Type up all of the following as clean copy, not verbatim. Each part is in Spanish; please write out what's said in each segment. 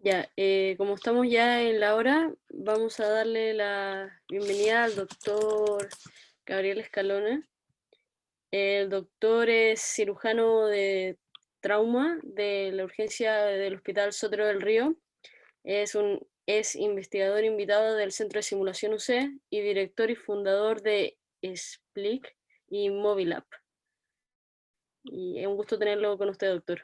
Ya, como estamos ya en la hora, vamos a darle la bienvenida al doctor Gabriel Escalona. El doctor es cirujano de trauma de la urgencia del Hospital Sotero del Río. Es investigador invitado del Centro de Simulación UC y director y fundador de SPLIC y Mobilab. Y es un gusto tenerlo con usted, doctor.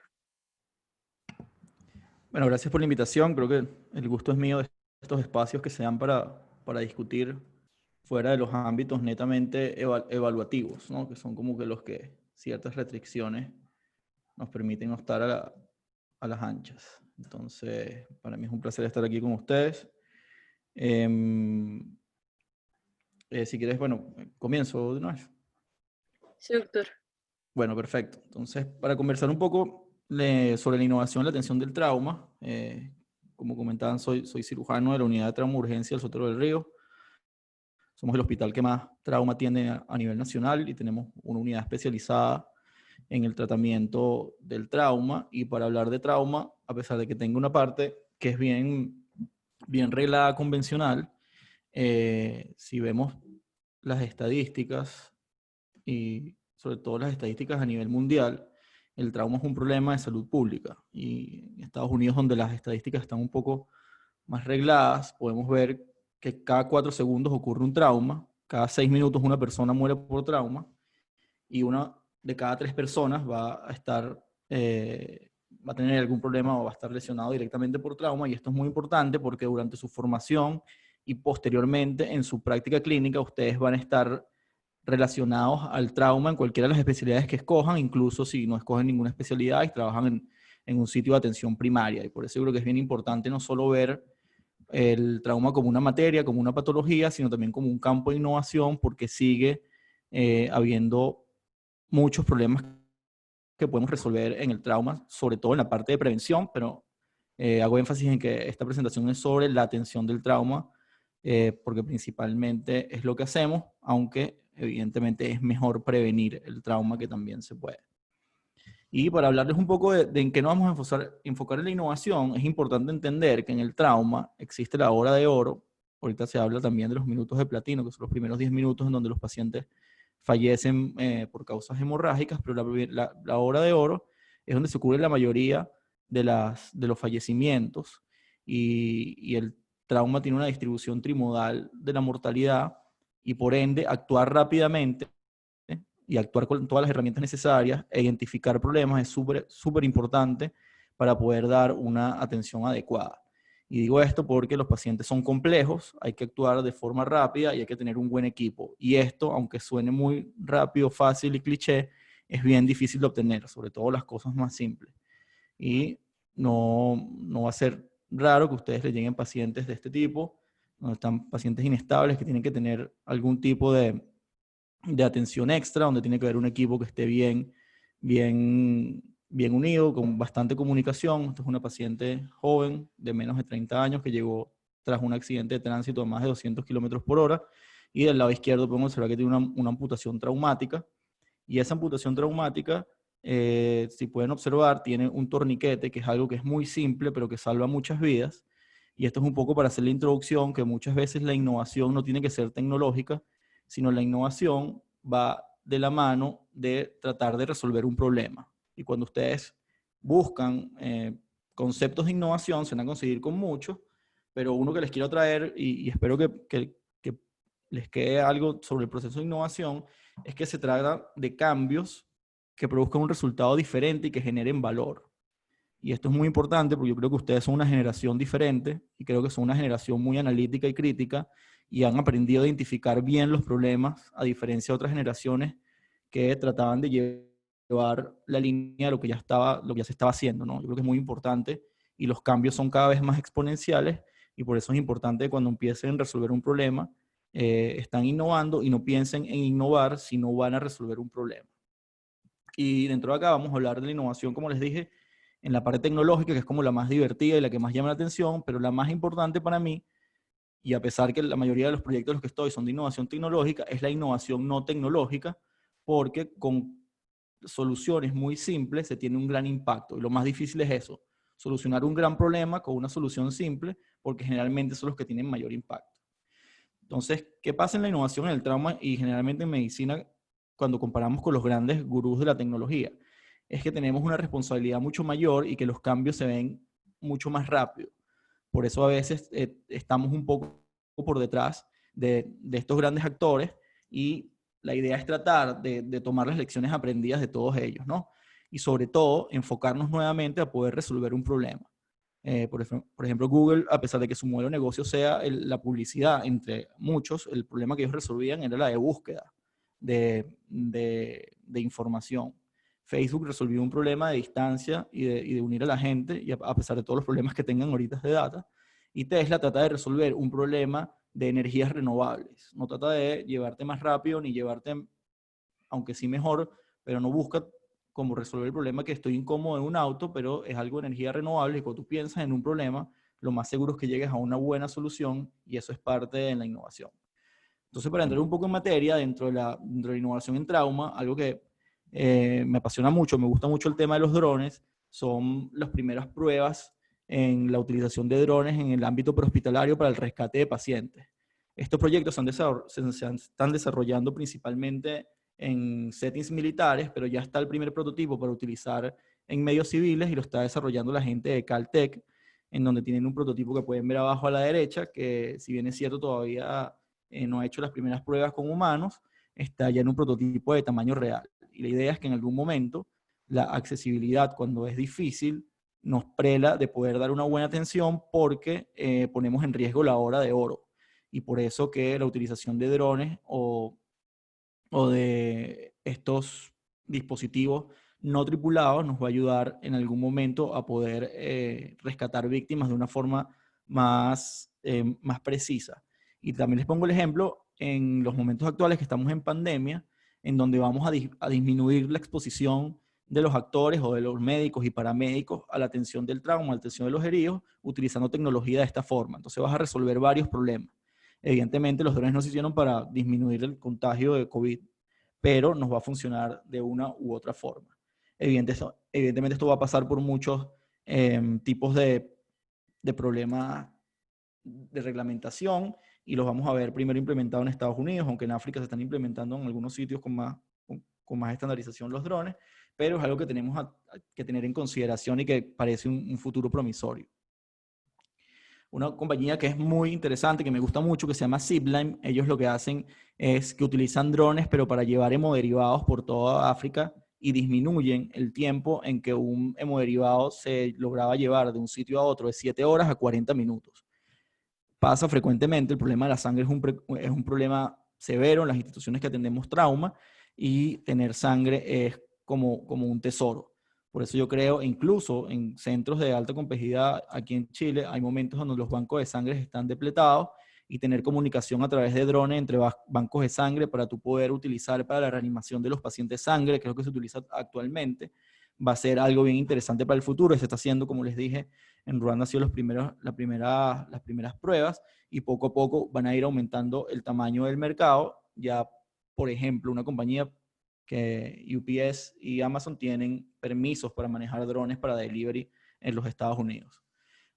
Bueno, gracias por la invitación. Creo que el gusto es mío de estos espacios que se dan para discutir fuera de los ámbitos netamente evaluativos, ¿no? Que son como que los que ciertas restricciones nos permiten no estar a las anchas. Entonces, para mí es un placer estar aquí con ustedes. Em, si quieres, bueno, comienzo de una vez. Sí, doctor. Bueno, perfecto. Entonces, para conversar un poco sobre la innovación y la atención del trauma, como comentaban, soy cirujano de la unidad de trauma urgencia del Sotero del Río. Somos el hospital que más trauma atiende a nivel nacional y tenemos una unidad especializada en el tratamiento del trauma. Y para hablar de trauma, a pesar de que tenga una parte que es bien reglada convencional, si vemos las estadísticas y sobre todo las estadísticas a nivel mundial, el trauma es un problema de salud pública. Y en Estados Unidos, donde las estadísticas están un poco más regladas, podemos ver que cada 4 segundos ocurre un trauma, cada 6 minutos una persona muere por trauma y una de cada 3 personas va a tener algún problema o va a estar lesionado directamente por trauma. Y esto es muy importante porque durante su formación y posteriormente en su práctica clínica ustedes van a estar relacionados al trauma en cualquiera de las especialidades que escojan, incluso si no escogen ninguna especialidad y trabajan en un sitio de atención primaria. Y por eso yo creo que es bien importante no solo ver el trauma como una materia, como una patología, sino también como un campo de innovación, porque sigue habiendo muchos problemas que podemos resolver en el trauma, sobre todo en la parte de prevención, pero hago énfasis en que esta presentación es sobre la atención del trauma, porque principalmente es lo que hacemos, aunque evidentemente es mejor prevenir el trauma que también se puede. Y para hablarles un poco de en qué nos vamos a enfocar en la innovación, es importante entender que en el trauma existe la hora de oro. Ahorita se habla también de los minutos de platino, que son los primeros 10 minutos en donde los pacientes fallecen por causas hemorrágicas, pero la hora de oro es donde se cubre la mayoría de los fallecimientos y el trauma tiene una distribución trimodal de la mortalidad y por ende actuar rápidamente y actuar con todas las herramientas necesarias e identificar problemas es súper importante para poder dar una atención adecuada. Y digo esto porque los pacientes son complejos, hay que actuar de forma rápida y hay que tener un buen equipo. Y esto, aunque suene muy rápido, fácil y cliché, es bien difícil de obtener, sobre todo las cosas más simples. Y no va a ser raro que a ustedes les lleguen pacientes de este tipo, donde están pacientes inestables que tienen que tener algún tipo de atención extra, donde tiene que haber un equipo que esté bien unido, con bastante comunicación. Esta es una paciente joven de menos de 30 años que llegó tras un accidente de tránsito a más de 200 kilómetros por hora. Y del lado izquierdo podemos observar que tiene una amputación traumática. Y esa amputación traumática, si pueden observar, tiene un torniquete, que es algo que es muy simple, pero que salva muchas vidas. Y esto es un poco para hacer la introducción, que muchas veces la innovación no tiene que ser tecnológica, sino la innovación va de la mano de tratar de resolver un problema. Y cuando ustedes buscan conceptos de innovación, se van a conseguir con muchos, pero uno que les quiero traer, y espero que les quede algo sobre el proceso de innovación, es que se trata de cambios que produzcan un resultado diferente y que generen valor. Y esto es muy importante porque yo creo que ustedes son una generación diferente y creo que son una generación muy analítica y crítica y han aprendido a identificar bien los problemas, a diferencia de otras generaciones que trataban de llevar la línea de lo que ya se estaba haciendo, ¿no? Yo creo que es muy importante y los cambios son cada vez más exponenciales y por eso es importante cuando empiecen a resolver un problema, están innovando y no piensen en innovar si no van a resolver un problema. Y dentro de acá vamos a hablar de la innovación, como les dije, en la parte tecnológica, que es como la más divertida y la que más llama la atención, pero la más importante para mí, y a pesar que la mayoría de los proyectos en los que estoy son de innovación tecnológica, es la innovación no tecnológica, porque con soluciones muy simples se tiene un gran impacto. Y lo más difícil es eso, solucionar un gran problema con una solución simple, porque generalmente son los que tienen mayor impacto. Entonces, ¿qué pasa en la innovación en el trauma y generalmente en medicina cuando comparamos con los grandes gurús de la tecnología? Es que tenemos una responsabilidad mucho mayor y que los cambios se ven mucho más rápido. Por eso a veces estamos un poco por detrás de estos grandes actores y la idea es tratar de tomar las lecciones aprendidas de todos ellos, ¿no? Y sobre todo enfocarnos nuevamente a poder resolver un problema. Por ejemplo, Google, a pesar de que su modelo de negocio sea la publicidad, entre muchos, el problema que ellos resolvían era la de búsqueda de información. Facebook resolvió un problema de distancia y de unir a la gente, y a pesar de todos los problemas que tengan ahorita de data. Y Tesla trata de resolver un problema de energías renovables. No trata de llevarte más rápido ni llevarte, aunque sí mejor, pero no busca como resolver el problema que estoy incómodo en un auto, pero es algo de energía renovable y cuando tú piensas en un problema, lo más seguro es que llegues a una buena solución y eso es parte de la innovación. Entonces, para entrar un poco en materia dentro de la innovación en trauma, algo que me apasiona mucho, me gusta mucho el tema de los drones, son las primeras pruebas en la utilización de drones en el ámbito prehospitalario para el rescate de pacientes. Estos proyectos se están desarrollando principalmente en settings militares, pero ya está el primer prototipo para utilizar en medios civiles y lo está desarrollando la gente de Caltech, en donde tienen un prototipo que pueden ver abajo a la derecha, que si bien es cierto todavía no ha hecho las primeras pruebas con humanos, está ya en un prototipo de tamaño real. Y la idea es que en algún momento la accesibilidad, cuando es difícil, nos prela de poder dar una buena atención porque ponemos en riesgo la hora de oro. Y por eso que la utilización de drones o de estos dispositivos no tripulados nos va a ayudar en algún momento a poder rescatar víctimas de una forma más precisa. Y también les pongo el ejemplo en los momentos actuales que estamos en pandemia, en donde vamos a disminuir la exposición de los actores o de los médicos y paramédicos a la atención del trauma, a la atención de los heridos, utilizando tecnología de esta forma. Entonces vas a resolver varios problemas. Evidentemente los drones no se hicieron para disminuir el contagio de COVID, pero nos va a funcionar de una u otra forma. Evidentemente esto va a pasar por muchos tipos de problemas de reglamentación y los vamos a ver primero implementados en Estados Unidos, aunque en África se están implementando en algunos sitios con más estandarización los drones, pero es algo que tenemos que tener en consideración y que parece un futuro promisorio. Una compañía que es muy interesante, que me gusta mucho, que se llama Zipline. Ellos lo que hacen es que utilizan drones, pero para llevar hemoderivados por toda África y disminuyen el tiempo en que un hemodiderivado se lograba llevar de un sitio a otro de 7 horas a 40 minutos. Pasa frecuentemente, el problema de la sangre es un problema severo en las instituciones que atendemos trauma y tener sangre es como un tesoro. Por eso yo creo, incluso en centros de alta complejidad aquí en Chile, hay momentos donde los bancos de sangre están depletados y tener comunicación a través de drones entre bancos de sangre para tú poder utilizar para la reanimación de los pacientes de sangre, que es lo que se utiliza actualmente, va a ser algo bien interesante para el futuro. Se está haciendo, como les dije, en Ruanda han sido las primeras pruebas y poco a poco van a ir aumentando el tamaño del mercado. Ya, por ejemplo, una compañía que UPS y Amazon tienen permisos para manejar drones para delivery en los Estados Unidos.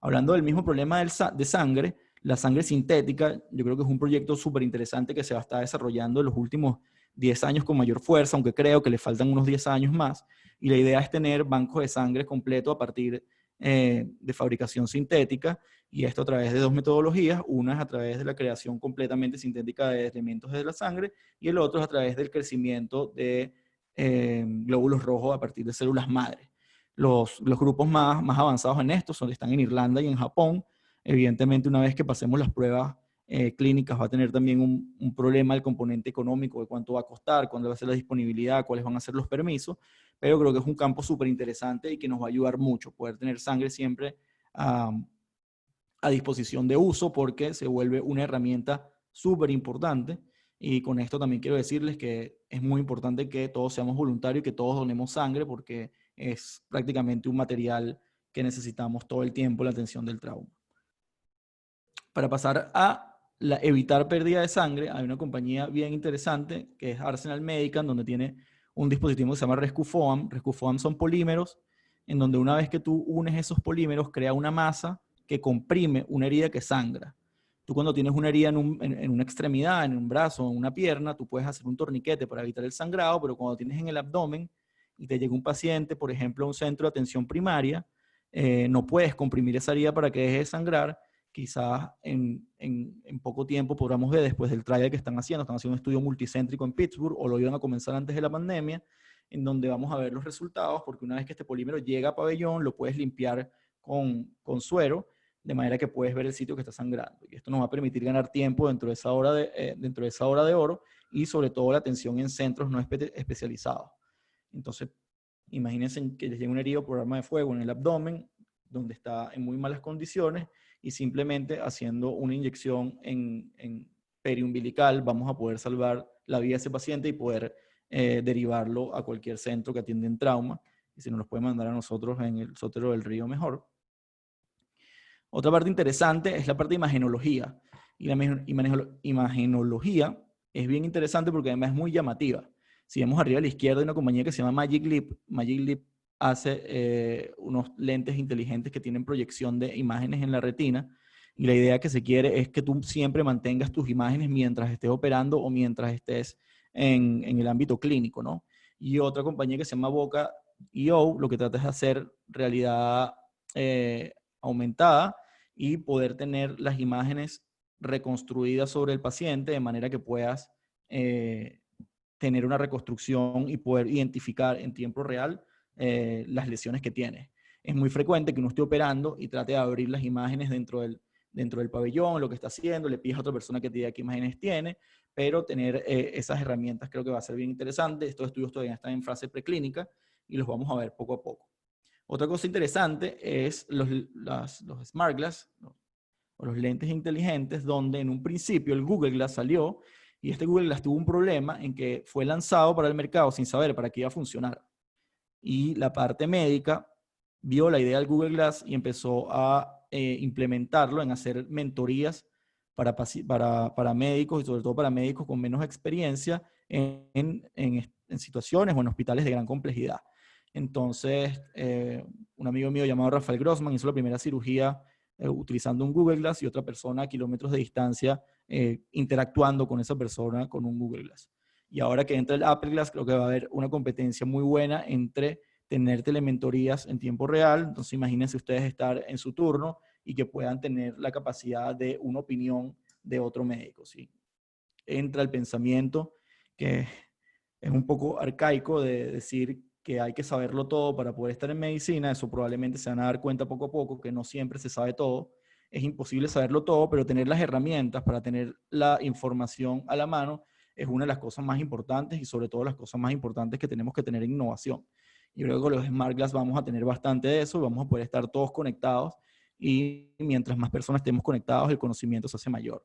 Hablando del mismo problema de sangre, la sangre sintética, yo creo que es un proyecto súper interesante que se va a estar desarrollando en los últimos 10 años con mayor fuerza, aunque creo que le faltan unos 10 años más. Y la idea es tener bancos de sangre completo a partir de fabricación sintética, y esto a través de dos metodologías. Una es a través de la creación completamente sintética de elementos de la sangre y el otro es a través del crecimiento de glóbulos rojos a partir de células madre. Los grupos más avanzados en esto están en Irlanda y en Japón. Evidentemente, una vez que pasemos las pruebas clínicas, va a tener también un problema el componente económico de cuánto va a costar, cuándo va a ser la disponibilidad, cuáles van a ser los permisos, pero creo que es un campo súper interesante y que nos va a ayudar mucho poder tener sangre siempre a disposición de uso, porque se vuelve una herramienta súper importante. Y con esto también quiero decirles que es muy importante que todos seamos voluntarios y que todos donemos sangre, porque es prácticamente un material que necesitamos todo el tiempo en la atención del trauma. Para pasar a evitar pérdida de sangre, hay una compañía bien interesante que es Arsenal Medical, donde tiene un dispositivo que se llama Rescue Foam. Rescue Foam son polímeros en donde una vez que tú unes esos polímeros, crea una masa que comprime una herida que sangra. Tú cuando tienes una herida en una extremidad, en un brazo, en una pierna, tú puedes hacer un torniquete para evitar el sangrado, pero cuando tienes en el abdomen y te llega un paciente, por ejemplo, a un centro de atención primaria, no puedes comprimir esa herida para que deje de sangrar. Quizás en poco tiempo podamos ver, después del trial que están haciendo un estudio multicéntrico en Pittsburgh, o lo iban a comenzar antes de la pandemia, en donde vamos a ver los resultados, porque una vez que este polímero llega a pabellón, lo puedes limpiar con suero, de manera que puedes ver el sitio que está sangrando. Y esto nos va a permitir ganar tiempo dentro de esa hora de oro, y sobre todo la atención en centros no especializados. Entonces, imagínense que les llegue un herido por arma de fuego en el abdomen, donde está en muy malas condiciones, y simplemente haciendo una inyección en periumbilical vamos a poder salvar la vida de ese paciente y poder derivarlo a cualquier centro que atiende en trauma, y si nos los puede mandar a nosotros en el Sotero del Río, mejor. Otra parte interesante es la parte de imagenología. Y la imagenología es bien interesante porque además es muy llamativa. Si vemos arriba a la izquierda hay una compañía que se llama Magic Leap. Magic Leap hace unos lentes inteligentes que tienen proyección de imágenes en la retina, y la idea que se quiere es que tú siempre mantengas tus imágenes mientras estés operando o mientras estés en el ámbito clínico, ¿no? Y otra compañía que se llama Boca.io lo que trata es de hacer realidad aumentada y poder tener las imágenes reconstruidas sobre el paciente de manera que puedas tener una reconstrucción y poder identificar en tiempo real las lesiones que tienes. Es muy frecuente que uno esté operando y trate de abrir las imágenes dentro del pabellón, lo que está haciendo, le pides a otra persona que te diga qué imágenes tiene, pero tener esas herramientas creo que va a ser bien interesante. Estos estudios todavía están en fase preclínica y los vamos a ver poco a poco. Otra cosa interesante es los Smart Glass, o los lentes inteligentes, donde en un principio el Google Glass salió, y este Google Glass tuvo un problema en que fue lanzado para el mercado sin saber para qué iba a funcionar. Y la parte médica vio la idea del Google Glass y empezó a implementarlo en hacer mentorías para médicos, y sobre todo para médicos con menos experiencia en situaciones o en hospitales de gran complejidad. Entonces, un amigo mío llamado Rafael Grossman hizo la primera cirugía utilizando un Google Glass, y otra persona a kilómetros de distancia interactuando con esa persona con un Google Glass. Y ahora que entra el Apple Glass, creo que va a haber una competencia muy buena entre tener telementorías en tiempo real. Entonces, imagínense ustedes estar en su turno y que puedan tener la capacidad de una opinión de otro médico, ¿sí? Entra el pensamiento que es un poco arcaico de decir que hay que saberlo todo para poder estar en medicina. Eso probablemente se van a dar cuenta poco a poco, que no siempre se sabe todo. Es imposible saberlo todo, pero tener las herramientas para tener la información a la mano es una de las cosas más importantes, y sobre todo las cosas más importantes que tenemos que tener en innovación. Y luego con los Smart Glass vamos a tener bastante de eso, vamos a poder estar todos conectados, y mientras más personas estemos conectados, el conocimiento se hace mayor.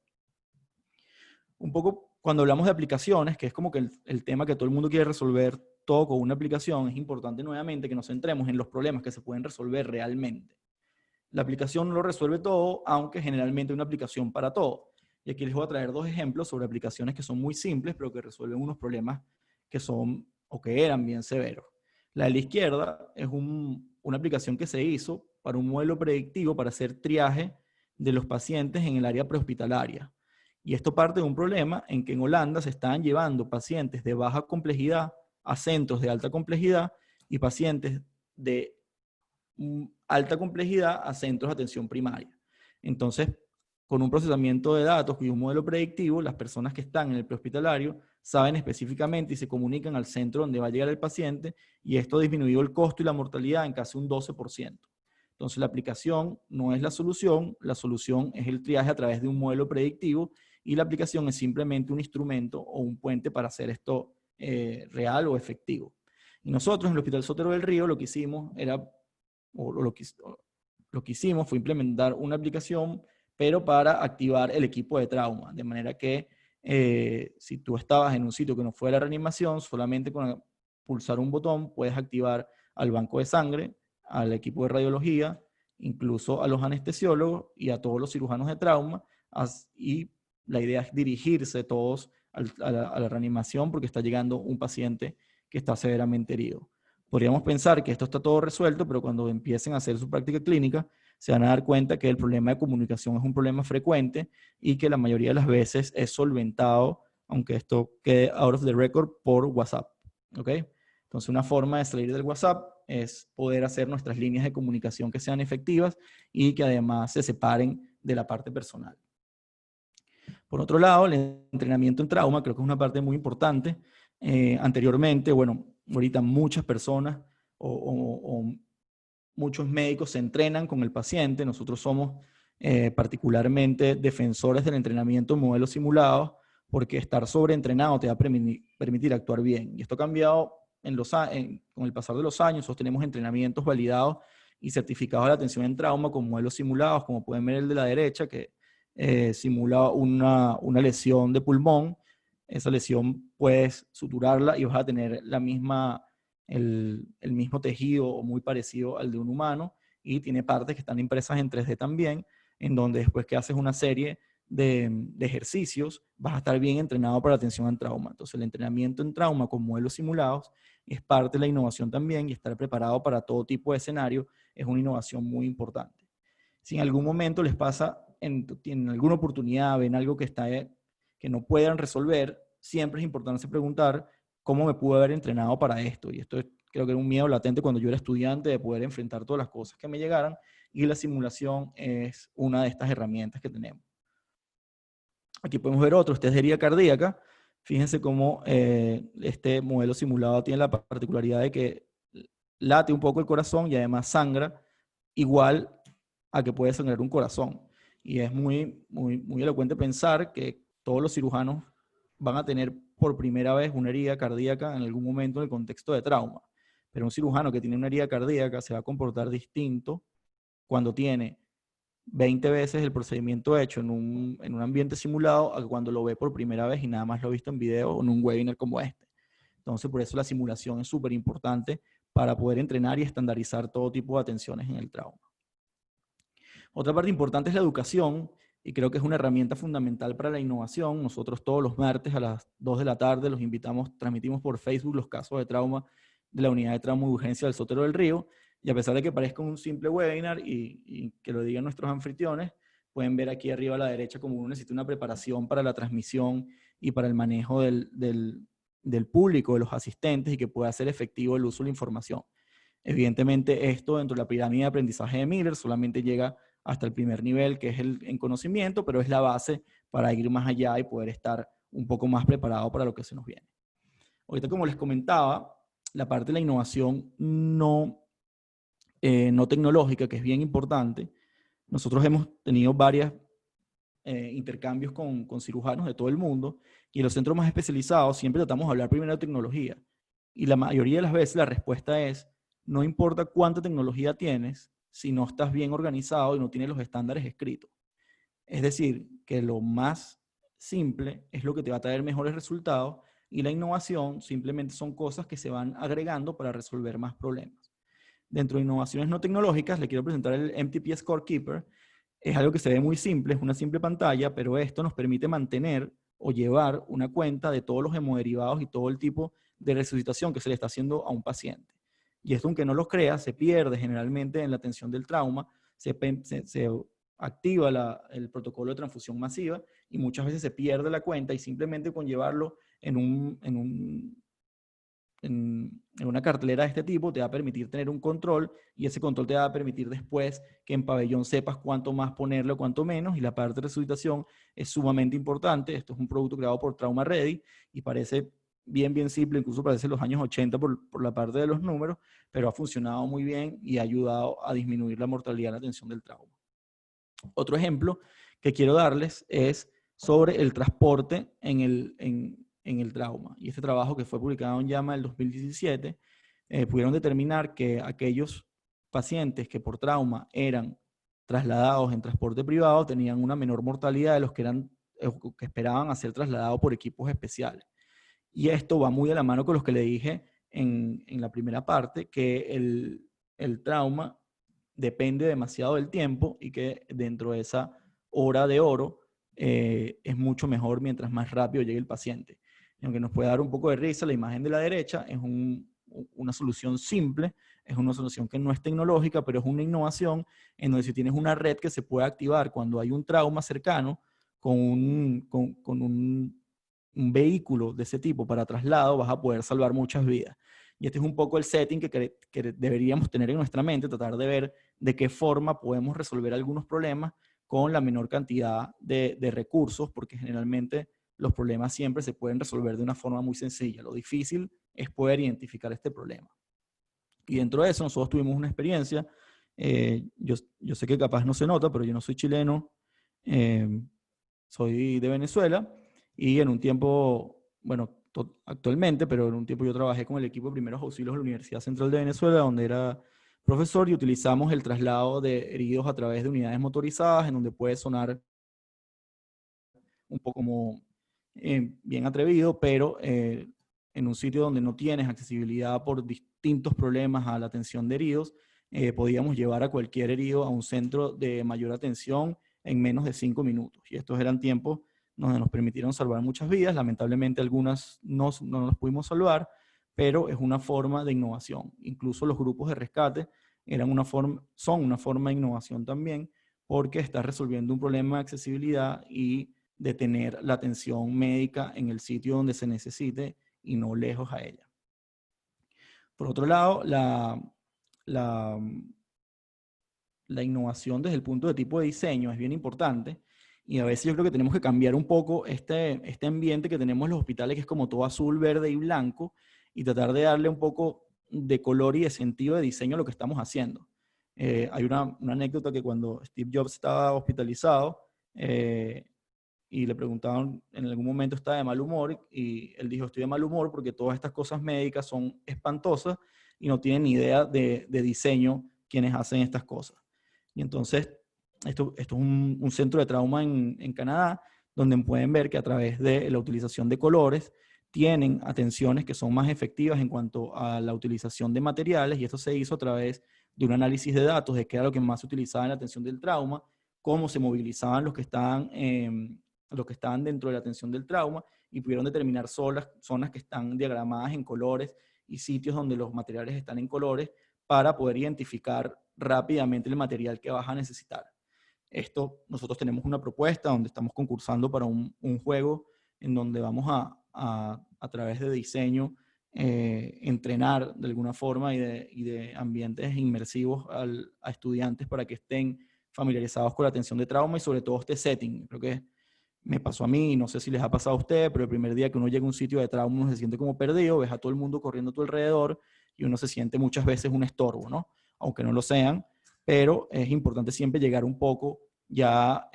Un poco cuando hablamos de aplicaciones, que es como que el tema que todo el mundo quiere resolver todo con una aplicación, es importante nuevamente que nos centremos en los problemas que se pueden resolver realmente. La aplicación no lo resuelve todo, aunque generalmente hay una aplicación para todo. Y aquí les voy a traer dos ejemplos sobre aplicaciones que son muy simples, pero que resuelven unos problemas que son o que eran bien severos. La de la izquierda es una aplicación que se hizo para un modelo predictivo para hacer triaje de los pacientes en el área prehospitalaria. Y esto parte de un problema en que en Holanda se estaban llevando pacientes de baja complejidad a centros de alta complejidad, y pacientes de alta complejidad a centros de atención primaria. Entonces, con un procesamiento de datos y un modelo predictivo, las personas que están en el prehospitalario saben específicamente y se comunican al centro donde va a llegar el paciente, y esto ha disminuido el costo y la mortalidad en casi un 12%. Entonces, la aplicación no es la solución es el triaje a través de un modelo predictivo, y la aplicación es simplemente un instrumento o un puente para hacer esto real o efectivo. Y nosotros en el Hospital Sotero del Río lo que hicimos era, lo que hicimos fue implementar una aplicación, pero para activar el equipo de trauma, de manera que si tú estabas en un sitio que no fue la reanimación, solamente con pulsar un botón puedes activar al banco de sangre, al equipo de radiología, incluso a los anestesiólogos y a todos los cirujanos de trauma, y la idea es dirigirse todos a la reanimación porque está llegando un paciente que está severamente herido. podríamos pensar que esto está todo resuelto, pero cuando empiecen a hacer su práctica clínica, se van a dar cuenta que el problema de comunicación es un problema frecuente y que la mayoría de las veces es solventado, aunque esto quede out of the record, por WhatsApp. ¿Ok? Entonces, una forma de salir del WhatsApp es poder hacer nuestras líneas de comunicación que sean efectivas y que además se separen de la parte personal. Por otro lado, el entrenamiento en trauma creo que es una parte muy importante. Anteriormente, bueno, ahorita muchas personas o muchos médicos se entrenan con el paciente. Nosotros somos particularmente defensores del entrenamiento en modelos simulados porque estar sobreentrenado te va a permitir actuar bien. Y esto ha cambiado con el pasar de los años. Nosotros tenemos entrenamientos validados y certificados de atención en trauma con modelos simulados, como pueden ver el de la derecha, que simula una lesión de pulmón. Esa lesión puedes suturarla y vas a tener el mismo tejido o muy parecido al de un humano, y tiene partes que están impresas en 3D también, en donde después que haces una serie de ejercicios vas a estar bien entrenado para atención al trauma. Entonces el entrenamiento en trauma con modelos simulados es parte de la innovación también, y estar preparado para todo tipo de escenario es una innovación muy importante. Si en algún momento les pasa, en alguna oportunidad ven algo que no puedan resolver, siempre es importante preguntar cómo me pude haber entrenado para esto. Y esto creo que era un miedo latente cuando yo era estudiante, de poder enfrentar todas las cosas que me llegaran, y la simulación es una de estas herramientas que tenemos. Aquí podemos ver otro, esta es herida cardíaca. Fíjense cómo este modelo simulado tiene la particularidad de que late un poco el corazón y además sangra igual a que puede sangrar un corazón. Y es muy, muy, muy elocuente pensar que todos los cirujanos van a tener por primera vez una herida cardíaca en algún momento en el contexto de trauma. Pero un cirujano que tiene una herida cardíaca se va a comportar distinto cuando tiene 20 veces el procedimiento hecho en un ambiente simulado a cuando lo ve por primera vez y nada más lo ha visto en video o en un webinar como este. Entonces, por eso la simulación es súper importante para poder entrenar y estandarizar todo tipo de atenciones en el trauma. Otra parte importante es la educación, y creo que es una herramienta fundamental para la innovación. Nosotros todos los martes a las 2 de la tarde los invitamos, transmitimos por Facebook los casos de trauma de la unidad de trauma y urgencia del Sotero del Río, y a pesar de que parezca un simple webinar y que lo digan nuestros anfitriones, pueden ver aquí arriba a la derecha como uno necesita una preparación para la transmisión y para el manejo del público, de los asistentes, y que pueda ser efectivo el uso de la información. Evidentemente, esto dentro de la pirámide de aprendizaje de Miller solamente llega hasta el primer nivel, que es en conocimiento, pero es la base para ir más allá y poder estar un poco más preparado para lo que se nos viene. Ahorita, como les comentaba, la parte de la innovación no tecnológica, que es bien importante. Nosotros hemos tenido varios intercambios con cirujanos de todo el mundo, y en los centros más especializados siempre tratamos de hablar primero de tecnología. Y la mayoría de las veces la respuesta es: no importa cuánta tecnología tienes, si no estás bien organizado y no tienes los estándares escritos. Es decir, que lo más simple es lo que te va a traer mejores resultados, y la innovación simplemente son cosas que se van agregando para resolver más problemas. Dentro de innovaciones no tecnológicas, le quiero presentar el MTP Scorekeeper. Es algo que se ve muy simple, es una simple pantalla, pero esto nos permite mantener o llevar una cuenta de todos los hemoderivados y todo el tipo de resucitación que se le está haciendo a un paciente. Y esto, aunque no lo crea, se pierde generalmente en la atención del trauma, se activa el protocolo de transfusión masiva, y muchas veces se pierde la cuenta, y simplemente con llevarlo en una cartelera de este tipo te va a permitir tener un control, y ese control te va a permitir después que en pabellón sepas cuánto más ponerle o cuánto menos, y la parte de resucitación es sumamente importante. Esto es un producto creado por Trauma Ready y parece bien simple, incluso parece los años 80 por la parte de los números, pero ha funcionado muy bien y ha ayudado a disminuir la mortalidad en la atención del trauma. Otro ejemplo que quiero darles es sobre el transporte en el trauma. Y este trabajo, que fue publicado en JAMA en el 2017, pudieron determinar que aquellos pacientes que por trauma eran trasladados en transporte privado tenían una menor mortalidad de los que esperaban a ser trasladados por equipos especiales. Y esto va muy de la mano con los que le dije en la primera parte, que el trauma depende demasiado del tiempo, y que dentro de esa hora de oro es mucho mejor mientras más rápido llegue el paciente. Y aunque nos puede dar un poco de risa, la imagen de la derecha es una solución simple, es una solución que no es tecnológica, pero es una innovación en donde si tienes una red que se puede activar cuando hay un trauma cercano con un vehículo de ese tipo para traslado, vas a poder salvar muchas vidas. Y este es un poco el setting que deberíamos tener en nuestra mente, tratar de ver de qué forma podemos resolver algunos problemas con la menor cantidad de recursos, porque generalmente los problemas siempre se pueden resolver de una forma muy sencilla. Lo difícil es poder identificar este problema. Y dentro de eso nosotros tuvimos una experiencia, yo sé que capaz no se nota, pero yo no soy chileno, eh, soy de Venezuela, y en un tiempo, bueno, actualmente, pero en un tiempo yo trabajé con el equipo de primeros auxilios de la Universidad Central de Venezuela, donde era profesor, y utilizamos el traslado de heridos a través de unidades motorizadas, en donde puede sonar un poco como bien atrevido, pero en un sitio donde no tienes accesibilidad por distintos problemas a la atención de heridos, podíamos llevar a cualquier herido a un centro de mayor atención en menos de 5 minutos. Y estos eran tiempos donde nos permitieron salvar muchas vidas. Lamentablemente algunas no nos pudimos salvar, pero es una forma de innovación. Incluso los grupos de rescate son una forma de innovación también, porque estás resolviendo un problema de accesibilidad y de tener la atención médica en el sitio donde se necesite y no lejos a ella. Por otro lado, la, la innovación desde el punto de tipo de diseño es bien importante, y a veces yo creo que tenemos que cambiar un poco este ambiente que tenemos en los hospitales, que es como todo azul, verde y blanco, y tratar de darle un poco de color y de sentido de diseño a lo que estamos haciendo. Hay una anécdota que cuando Steve Jobs estaba hospitalizado, y le preguntaban, en algún momento está de mal humor, y él dijo, estoy de mal humor porque todas estas cosas médicas son espantosas y no tienen ni idea de diseño quienes hacen estas cosas. Y entonces, esto es un centro de trauma en Canadá, donde pueden ver que a través de la utilización de colores, tienen atenciones que son más efectivas en cuanto a la utilización de materiales, y esto se hizo a través de un análisis de datos de qué era lo que más se utilizaba en la atención del trauma, cómo se movilizaban los que estaban dentro de la atención del trauma, y pudieron determinar zonas que están diagramadas en colores y sitios donde los materiales están en colores para poder identificar rápidamente el material que vas a necesitar. Nosotros tenemos una propuesta donde estamos concursando para un juego en donde vamos a través de diseño, entrenar de alguna forma y de ambientes inmersivos a estudiantes para que estén familiarizados con la atención de trauma y sobre todo este setting. Creo que me pasó a mí, no sé si les ha pasado a ustedes, pero el primer día que uno llega a un sitio de trauma uno se siente como perdido, ves a todo el mundo corriendo a tu alrededor y uno se siente muchas veces un estorbo, ¿no? Aunque no lo sean, pero es importante siempre llegar un poco ya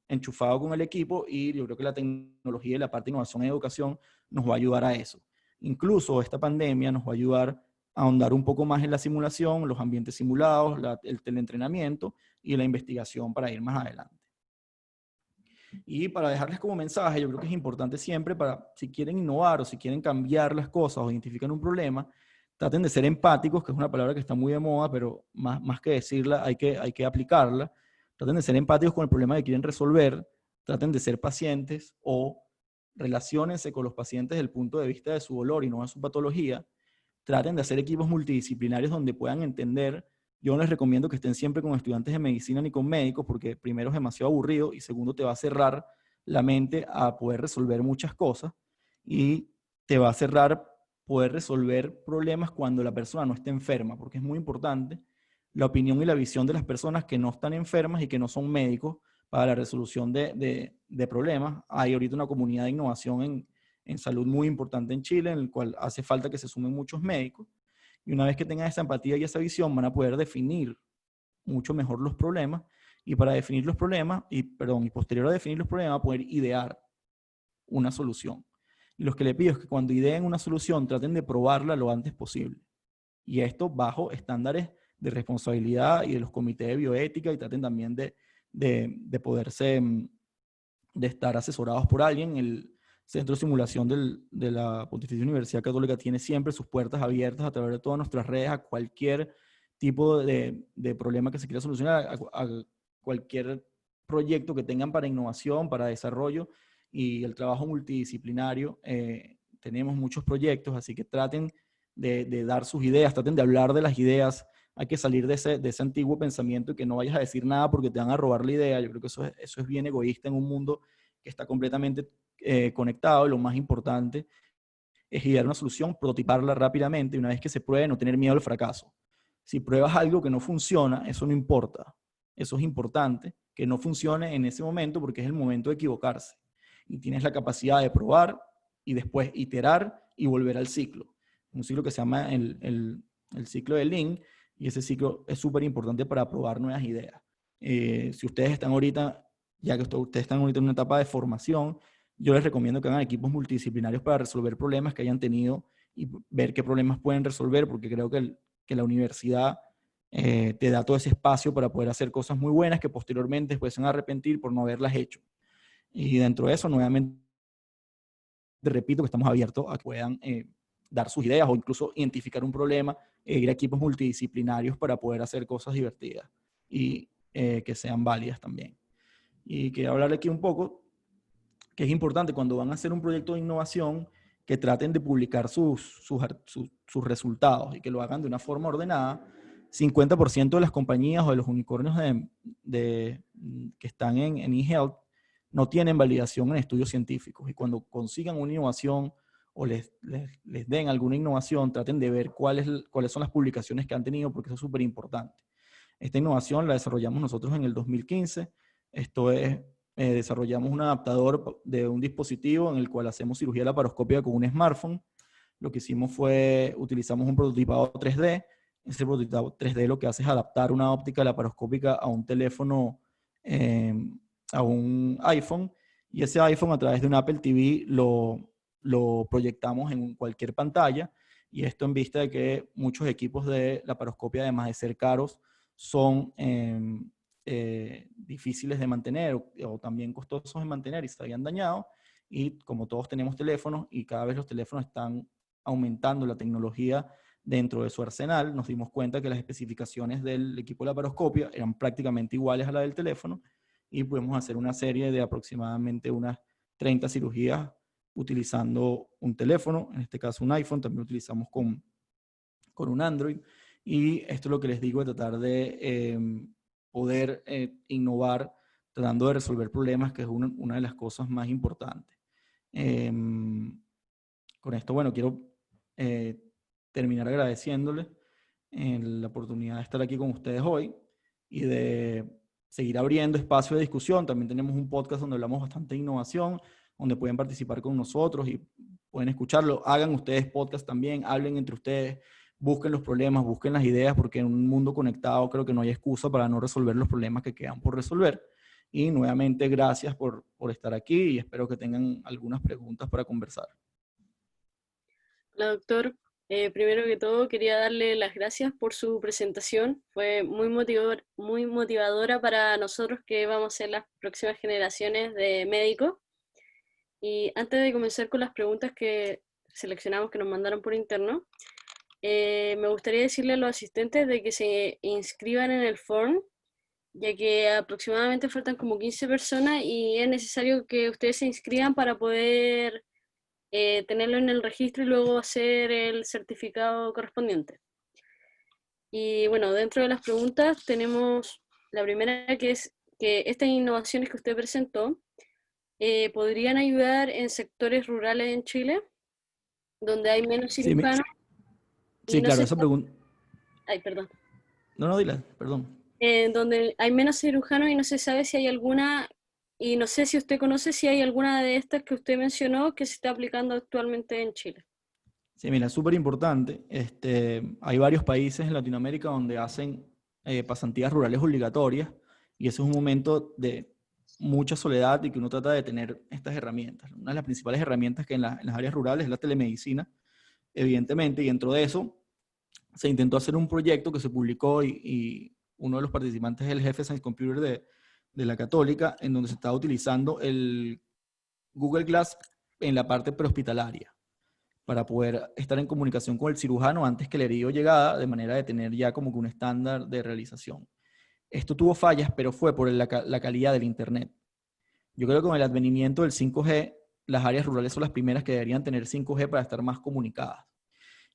enchufado con el equipo, y yo creo que la tecnología y la parte de innovación en educación nos va a ayudar a eso. Incluso esta pandemia nos va a ayudar a ahondar un poco más en la simulación, los ambientes simulados, el teleentrenamiento y la investigación para ir más adelante. Y para dejarles como mensaje, yo creo que es importante siempre si quieren innovar o si quieren cambiar las cosas o identifican un problema, traten de ser empáticos, que es una palabra que está muy de moda, pero más que decirla, hay que aplicarla. Traten de ser empáticos con el problema que quieren resolver, traten de ser pacientes o relaciónense con los pacientes desde el punto de vista de su dolor y no de su patología. Traten de hacer equipos multidisciplinarios donde puedan entender. Yo no les recomiendo que estén siempre con estudiantes de medicina ni con médicos, porque primero es demasiado aburrido y segundo te va a cerrar la mente a poder resolver muchas cosas, y te va a cerrar poder resolver problemas cuando la persona no esté enferma, porque es muy importante la opinión y la visión de las personas que no están enfermas y que no son médicos para la resolución de problemas. Hay ahorita una comunidad de innovación en salud muy importante en Chile, en el cual hace falta que se sumen muchos médicos, y una vez que tengan esa empatía y esa visión, van a poder definir mucho mejor los problemas, y para definir los problemas, y posterior a definir los problemas, poder idear una solución. Y los que le pido es que cuando ideen una solución, traten de probarla lo antes posible. Y esto bajo estándares de responsabilidad y de los comités de bioética, y traten también de poderse, de estar asesorados por alguien. El Centro de Simulación de la Pontificia Universidad Católica tiene siempre sus puertas abiertas a través de todas nuestras redes a cualquier tipo de problema que se quiera solucionar, a cualquier proyecto que tengan para innovación, para desarrollo y el trabajo multidisciplinario. Tenemos muchos proyectos, así que traten de dar sus ideas, traten de hablar de las ideas. Hay que salir de ese antiguo pensamiento y que no vayas a decir nada porque te van a robar la idea. Yo creo que eso es bien egoísta en un mundo que está completamente conectado, y lo más importante es idear una solución, prototiparla rápidamente y una vez que se pruebe, no tener miedo al fracaso. Si pruebas algo que no funciona, eso no importa. Eso es importante, que no funcione en ese momento porque es el momento de equivocarse. Y tienes la capacidad de probar y después iterar y volver al ciclo. Un ciclo que se llama el ciclo de Lean, y ese ciclo es súper importante para probar nuevas ideas. Si ustedes están ahorita, ya que ustedes están ahorita en una etapa de formación, yo les recomiendo que hagan equipos multidisciplinarios para resolver problemas que hayan tenido y ver qué problemas pueden resolver, porque creo que la universidad te da todo ese espacio para poder hacer cosas muy buenas que posteriormente después se van a arrepentir por no haberlas hecho. Y dentro de eso, nuevamente, repito que estamos abiertos a que puedan dar sus ideas o incluso identificar un problema e ir a equipos multidisciplinarios para poder hacer cosas divertidas y que sean válidas también. Y quería hablarle aquí un poco que es importante cuando van a hacer un proyecto de innovación que traten de publicar sus resultados y que lo hagan de una forma ordenada. 50% de las compañías o de los unicornios que están en eHealth no tienen validación en estudios científicos, y cuando consigan una innovación o les den alguna innovación, traten de ver cuáles son las publicaciones que han tenido, porque eso es súper importante. Esta innovación la desarrollamos nosotros en el 2015. Esto es, desarrollamos un adaptador de un dispositivo en el cual hacemos cirugía laparoscópica con un smartphone. Lo que hicimos fue, utilizamos un prototipado 3D. Ese prototipado 3D lo que hace es adaptar una óptica laparoscópica a un teléfono, a un iPhone, y ese iPhone a través de un Apple TV lo proyectamos en cualquier pantalla, y esto en vista de que muchos equipos de laparoscopia, además de ser caros, son difíciles de mantener o también costosos de mantener y se habían dañado. Y como todos tenemos teléfonos y cada vez los teléfonos están aumentando la tecnología dentro de su arsenal, nos dimos cuenta que las especificaciones del equipo de laparoscopia eran prácticamente iguales a la del teléfono, y pudimos hacer una serie de aproximadamente unas 30 cirugías utilizando un teléfono, en este caso un iPhone, también utilizamos con un Android. Y esto es lo que les digo, de tratar de poder innovar, tratando de resolver problemas, que es una de las cosas más importantes. Con esto, bueno, quiero terminar agradeciéndoles la oportunidad de estar aquí con ustedes hoy y de seguir abriendo espacio de discusión. También tenemos un podcast donde hablamos bastante de innovación, donde pueden participar con nosotros y pueden escucharlo. Hagan ustedes podcast también, hablen entre ustedes, busquen los problemas, busquen las ideas, porque en un mundo conectado creo que no hay excusa para no resolver los problemas que quedan por resolver. Y nuevamente, gracias por estar aquí y espero que tengan algunas preguntas para conversar. Hola, doctor. Primero que todo, quería darle las gracias por su presentación. Fue muy motivadora para nosotros que vamos a ser las próximas generaciones de médicos. Y antes de comenzar con las preguntas que seleccionamos que nos mandaron por interno, me gustaría decirle a los asistentes de que se inscriban en el form, ya que aproximadamente faltan como 15 personas y es necesario que ustedes se inscriban para poder tenerlo en el registro y luego hacer el certificado correspondiente. Y bueno, dentro de las preguntas tenemos la primera, que es que estas innovaciones que usted presentó podrían ayudar en sectores rurales en Chile, donde hay menos cirujanos. Sí, claro, esa pregunta. Ay, perdón. No, dile, perdón. Donde hay menos cirujanos y no se sabe si hay alguna, y no sé si usted conoce si hay alguna de estas que usted mencionó que se está aplicando actualmente en Chile. Sí, mira, es súper importante. Hay varios países en Latinoamérica donde hacen pasantías rurales obligatorias, y eso es un momento de mucha soledad y que uno trata de tener estas herramientas. Una de las principales herramientas que en las áreas rurales es la telemedicina, evidentemente, y dentro de eso se intentó hacer un proyecto que se publicó y uno de los participantes es el jefe de Science Computer de la Católica, en donde se estaba utilizando el Google Glass en la parte prehospitalaria para poder estar en comunicación con el cirujano antes que el herido llegara, de manera de tener ya como que un estándar de realización. Esto tuvo fallas, pero fue por la calidad del Internet. Yo creo que con el advenimiento del 5G, las áreas rurales son las primeras que deberían tener 5G para estar más comunicadas.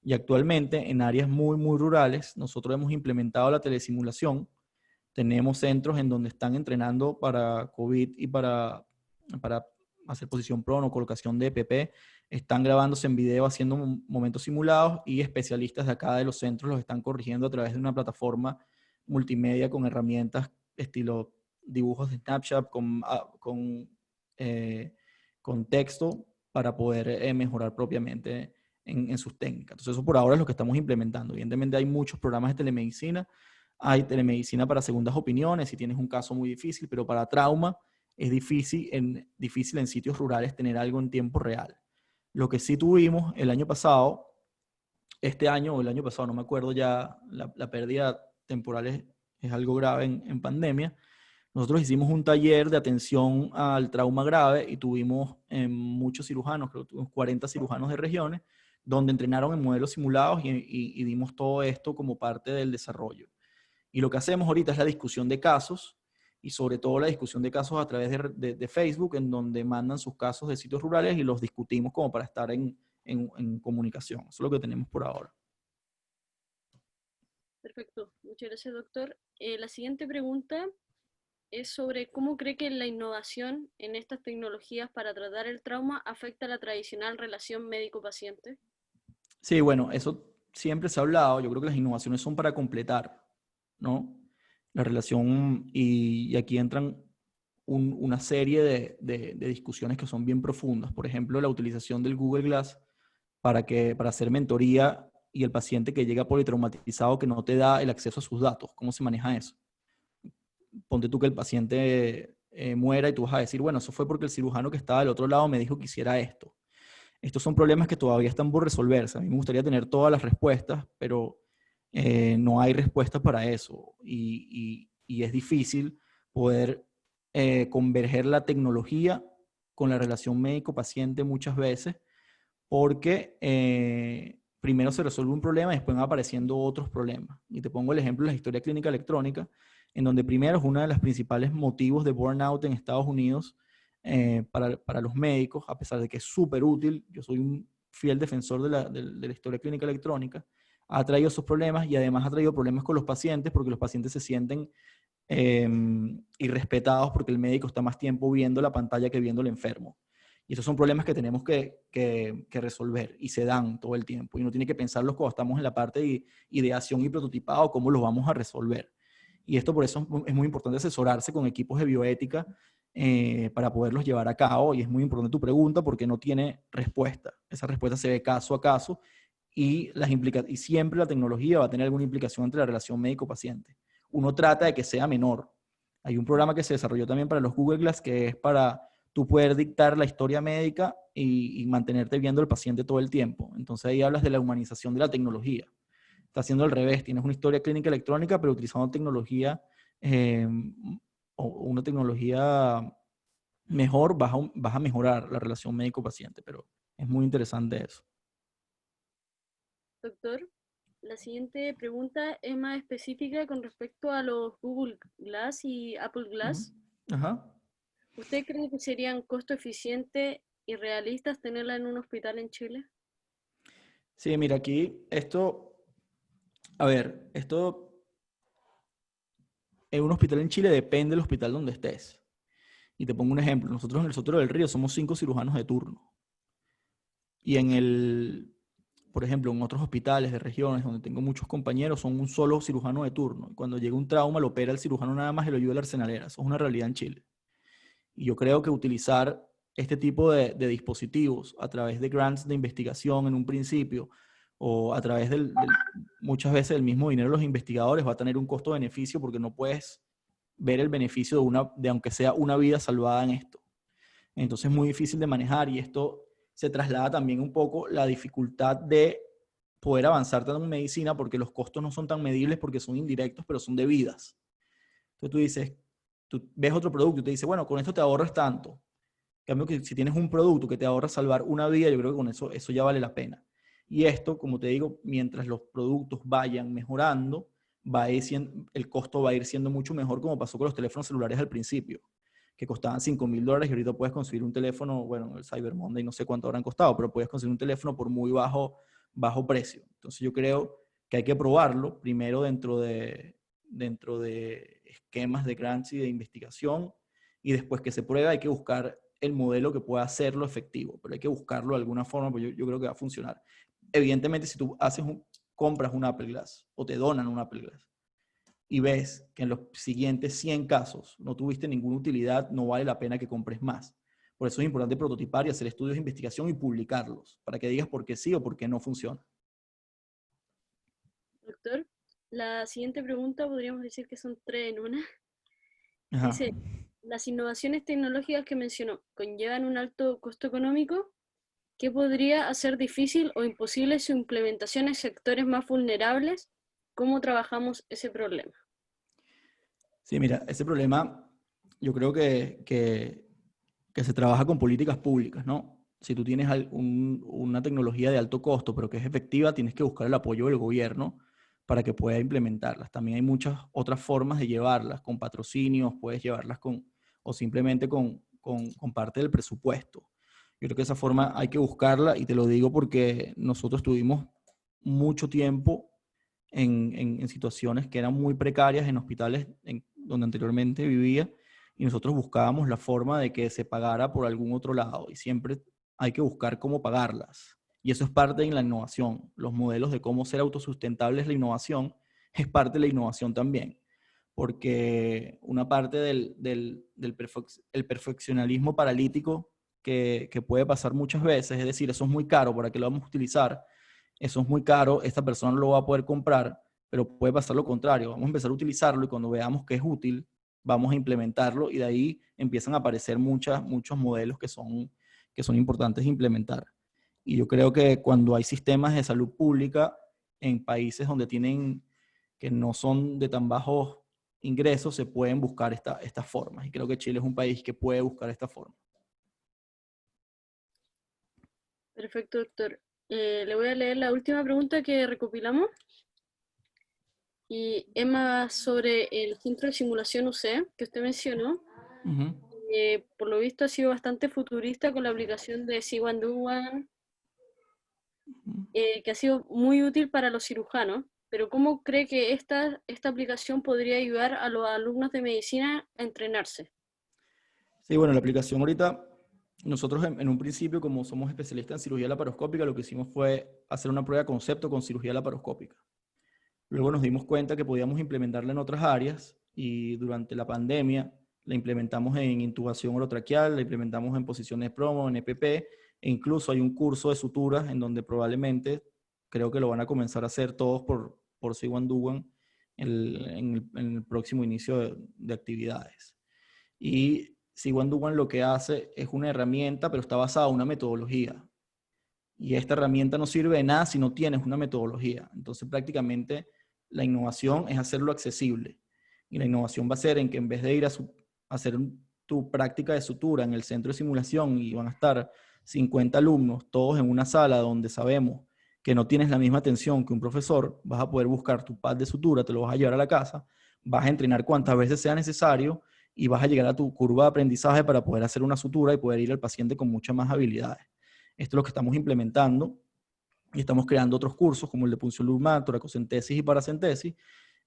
Y actualmente en áreas muy, muy rurales, nosotros hemos implementado la telesimulación. Tenemos centros en donde están entrenando para COVID y para hacer posición prone o colocación de EPP. Están grabándose en video haciendo momentos simulados y especialistas de acá de los centros los están corrigiendo a través de una plataforma multimedia con herramientas estilo dibujos de Snapchat eh, con texto para poder mejorar propiamente en sus técnicas. Entonces eso por ahora es lo que estamos implementando. Evidentemente hay muchos programas de telemedicina. Hay telemedicina para segundas opiniones si tienes un caso muy difícil, pero para trauma es difícil en sitios rurales tener algo en tiempo real. Lo que sí tuvimos el año pasado, este año o el año pasado, no me acuerdo ya, la pérdida temporal es algo grave en pandemia. Nosotros hicimos un taller de atención al trauma grave y tuvimos muchos cirujanos, creo que tuvimos 40 cirujanos de regiones, donde entrenaron en modelos simulados y dimos todo esto como parte del desarrollo. Y lo que hacemos ahorita es la discusión de casos y sobre todo la discusión de casos a través de Facebook, en donde mandan sus casos de sitios rurales y los discutimos como para estar en comunicación. Eso es lo que tenemos por ahora. Perfecto, muchas gracias, doctor. La siguiente pregunta es sobre cómo cree que la innovación en estas tecnologías para tratar el trauma afecta la tradicional relación médico-paciente. Sí, bueno, eso siempre se ha hablado. Yo creo que las innovaciones son para completar, ¿no? La relación y aquí entran una serie de discusiones que son bien profundas. Por ejemplo, la utilización del Google Glass para hacer mentoría y el paciente que llega politraumatizado que no te da el acceso a sus datos. ¿Cómo se maneja eso? Ponte tú que el paciente muera y tú vas a decir, bueno, eso fue porque el cirujano que estaba del otro lado me dijo que hiciera esto. Estos son problemas que todavía están por resolverse. A mí me gustaría tener todas las respuestas, pero no hay respuestas para eso. Y es difícil poder converger la tecnología con la relación médico-paciente muchas veces, porque primero se resuelve un problema y después van apareciendo otros problemas. Y te pongo el ejemplo de la historia clínica electrónica, en donde primero es uno de los principales motivos de burnout en Estados Unidos para los médicos, a pesar de que es súper útil. Yo soy un fiel defensor de la historia clínica electrónica. Ha traído esos problemas y además ha traído problemas con los pacientes porque los pacientes se sienten irrespetados porque el médico está más tiempo viendo la pantalla que viendo al enfermo. Y esos son problemas que tenemos que resolver y se dan todo el tiempo. Y uno tiene que pensarlos cuando estamos en la parte de ideación y prototipado, cómo los vamos a resolver. Y esto por eso es muy importante asesorarse con equipos de bioética para poderlos llevar a cabo. Y es muy importante tu pregunta porque no tiene respuesta. Esa respuesta se ve caso a caso y siempre la tecnología va a tener alguna implicación entre la relación médico-paciente. Uno trata de que sea menor. Hay un programa que se desarrolló también para los Google Glass que es para tú poder dictar la historia médica y mantenerte viendo al paciente todo el tiempo. Entonces ahí hablas de la humanización de la tecnología. Está haciendo al revés. Tienes una historia clínica electrónica, pero utilizando tecnología o una tecnología mejor, vas a mejorar la relación médico-paciente, pero es muy interesante eso. Doctor, la siguiente pregunta es más específica con respecto a los Google Glass y Apple Glass. Ajá. ¿Usted cree que serían costo eficiente y realistas tenerla en un hospital en Chile? Sí, mira, aquí esto en un hospital en Chile depende del hospital donde estés. Y te pongo un ejemplo. Nosotros en el Soto del Río somos 5 cirujanos de turno. Y por ejemplo, en otros hospitales de regiones donde tengo muchos compañeros, son un solo cirujano de turno. Y cuando llega un trauma, lo opera el cirujano nada más y lo ayuda a la arsenalera. Eso es una realidad en Chile. Y yo creo que utilizar este tipo de dispositivos a través de grants de investigación en un principio o a través muchas veces del mismo dinero de los investigadores va a tener un costo-beneficio porque no puedes ver el beneficio de aunque sea una vida salvada en esto. Entonces es muy difícil de manejar y esto se traslada también un poco la dificultad de poder avanzar tanto en medicina porque los costos no son tan medibles porque son indirectos, pero son de vidas. Entonces tú ves otro producto y te dice, bueno, con esto te ahorras tanto. En cambio, que si tienes un producto que te ahorra salvar una vida, yo creo que con eso ya vale la pena. Y esto, como te digo, mientras los productos vayan mejorando, el costo va a ir siendo mucho mejor, como pasó con los teléfonos celulares al principio, que costaban $5,000 y ahorita puedes conseguir un teléfono, bueno, el Cyber Monday no sé cuánto habrán costado, pero puedes conseguir un teléfono por muy bajo bajo precio. Entonces yo creo que hay que probarlo primero dentro de esquemas de grants y de investigación, y después que se prueba hay que buscar el modelo que pueda hacerlo efectivo, pero hay que buscarlo de alguna forma, porque yo creo que va a funcionar. Evidentemente, si tú compras un Apple Glass o te donan un Apple Glass y ves que en los siguientes 100 casos no tuviste ninguna utilidad, no vale la pena que compres más. Por eso es importante prototipar y hacer estudios de investigación y publicarlos, para que digas por qué sí o por qué no funciona. Doctor, la siguiente pregunta podríamos decir que son tres en una. Ajá. Dice, ¿las innovaciones tecnológicas que mencionó conllevan un alto costo económico? ¿Qué podría hacer difícil o imposible su implementación en sectores más vulnerables? ¿Cómo trabajamos ese problema? Sí, mira, ese problema yo creo que se trabaja con políticas públicas, ¿no? Si tú tienes una tecnología de alto costo, pero que es efectiva, tienes que buscar el apoyo del gobierno para que pueda implementarlas. También hay muchas otras formas de llevarlas, con patrocinios, puedes llevarlas o simplemente con parte del presupuesto. Yo creo que esa forma hay que buscarla, y te lo digo porque nosotros tuvimos mucho tiempo en situaciones que eran muy precarias en hospitales donde anteriormente vivía, y nosotros buscábamos la forma de que se pagara por algún otro lado, y siempre hay que buscar cómo pagarlas. Y eso es parte de la innovación. Los modelos de cómo ser autosustentables, la innovación, es parte de la innovación también. Porque una parte el perfeccionalismo paralítico que puede pasar muchas veces, es decir, eso es muy caro, ¿para qué lo vamos a utilizar? Eso es muy caro, esta persona no lo va a poder comprar, pero puede pasar lo contrario. Vamos a empezar a utilizarlo, y cuando veamos que es útil, vamos a implementarlo, y de ahí empiezan a aparecer muchos modelos que son importantes de implementar. Y yo creo que cuando hay sistemas de salud pública en países que no son de tan bajos ingresos, se pueden buscar estas formas. Y creo que Chile es un país que puede buscar esta forma. Perfecto, doctor. Le voy a leer la última pregunta que recopilamos. Y es más sobre el centro de simulación UC que usted mencionó. Ujú. Por lo visto ha sido bastante futurista con la aplicación de C1Do1, que ha sido muy útil para los cirujanos. Pero ¿cómo cree que esta aplicación podría ayudar a los alumnos de medicina a entrenarse? Sí, bueno, la aplicación ahorita, nosotros en un principio, como somos especialistas en cirugía laparoscópica, lo que hicimos fue hacer una prueba de concepto con cirugía laparoscópica. Luego nos dimos cuenta que podíamos implementarla en otras áreas, y durante la pandemia la implementamos en intubación orotraqueal, la implementamos en posiciones promo, en EPP, e incluso hay un curso de suturas en donde probablemente, creo que lo van a comenzar a hacer todos por C1 Dugan en el próximo inicio de actividades. Y C1 Dugan lo que hace es una herramienta, pero está basada en una metodología. Y esta herramienta no sirve de nada si no tienes una metodología. Entonces, prácticamente, la innovación es hacerlo accesible. Y la innovación va a ser en que, en vez de ir a hacer tu práctica de sutura en el centro de simulación, y van a estar 50 alumnos, todos en una sala donde sabemos que no tienes la misma atención que un profesor, vas a poder buscar tu pad de sutura, te lo vas a llevar a la casa, vas a entrenar cuantas veces sea necesario, y vas a llegar a tu curva de aprendizaje para poder hacer una sutura y poder ir al paciente con muchas más habilidades. Esto es lo que estamos implementando, y estamos creando otros cursos como el de punción lumbar, toracocentesis y paracentesis.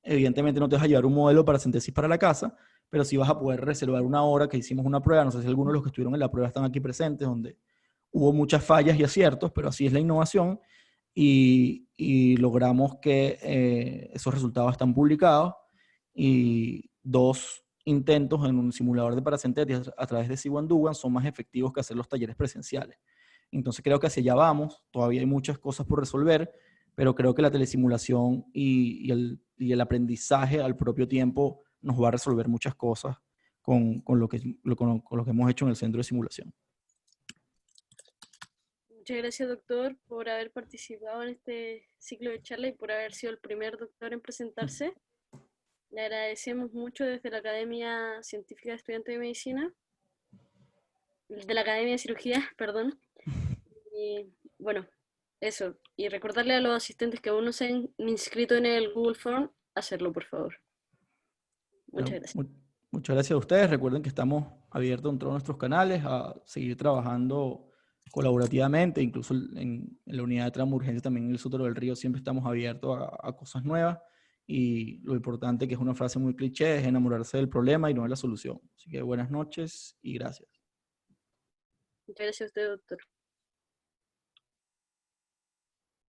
Evidentemente no te vas a llevar un modelo de paracentesis para la casa, pero sí vas a poder reservar una hora que hicimos una prueba. No sé si algunos de los que estuvieron en la prueba están aquí presentes, donde hubo muchas fallas y aciertos, pero así es la innovación, y logramos que esos resultados están publicados, y 2 intentos en un simulador de paracentesis a través de C1 Dugan son más efectivos que hacer los talleres presenciales. Entonces creo que hacia allá vamos, todavía hay muchas cosas por resolver, pero creo que la telesimulación y el aprendizaje al propio tiempo nos va a resolver muchas cosas con lo que hemos hecho en el centro de simulación. Muchas gracias, doctor, por haber participado en este ciclo de charla y por haber sido el primer doctor en presentarse. Le agradecemos mucho desde la Academia Científica de Estudiantes de Medicina, de la Academia de Cirugía, perdón. Y bueno, eso. Y recordarle a los asistentes que aún no se han inscrito en el Google Form, hacerlo, por favor. Muchas Bueno, gracias. muchas gracias a ustedes. Recuerden que estamos abiertos en todos nuestros canales a seguir trabajando colaborativamente, incluso en la unidad de trauma urgencia también en el Sotero del Río siempre estamos abiertos a cosas nuevas, y lo importante, que es una frase muy cliché, es enamorarse del problema y no de la solución. Así que buenas noches y gracias. Muchas gracias a usted, doctor.